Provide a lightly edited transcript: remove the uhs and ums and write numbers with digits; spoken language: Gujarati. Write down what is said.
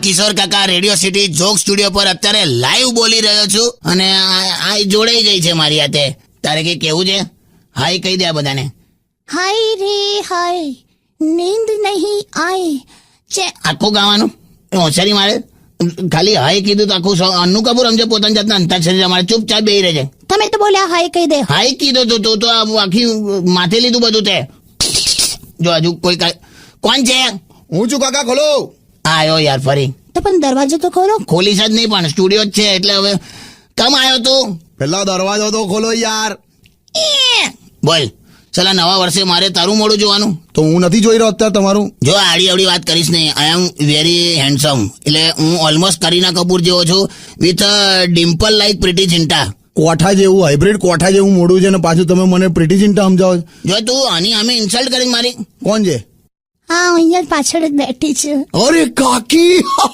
કિશોર કાકા રેડિયો સિટી જોક સ્ટુડિયો પર અત્યારે લાઈવ બોલી રહ્યો છું અને આ જોડાઈ ગઈ છે મારી હાથે. તારે કઈ કેવું છે? હાય કહી દે આ બધાને. હાય રે હાય, નીંદ નહીં આય. આખું ગાવાનું હોશિયારી મારે ખાલી હાય કીધું તો આખું અન્નુ કપૂર સમજે પોતાની જાતના અંતાક્ષરી રમાડે. ચૂપચાપ બેહી રહેજે. તમે તો બોલ્યા હાય કહી દે. હાય કીધું તું તો આખી માથે લીધું બધું તે. જો હજુ કોઈ કોણ છે? હું છું કાકા, ખોલો. આયો યાર ફરી. તો પણ દરવાજો તો ખોલો. ખોલીશ જ નહીં પણ સ્ટુડિયો જ છે એટલે હવે કમ આવ્યો તું? પેલા દરવાજો તો ખોલો યાર. બોલ ચલા, નવા વર્ષે મારે તારું મોડું જોવાનું? તો હું નથી જોઈ રહ્યો અત્યારે તમારું. જો આડી અવડી વાત કરીશ નહીં. આઈ એમ વેરી હેન્ડસમ. એટલે હું ઓલમોસ્ટ કરીના કપૂર જેવો છું વિથ ડિમ્પલ લાઈક પ્રીટી ચિંટા. કોઠા જેવું, હાઇબ્રિડ કોઠા જેવું મોડું છે ને પાછું તમે મને પ્રીટી ચિંટા સમજાવો છો. જો તું આની અમે ઇન્સલ્ટ કરી મારી. કોણ છે? હા, અહીંયા પાછળ જ બેઠી છે. અરે કાકી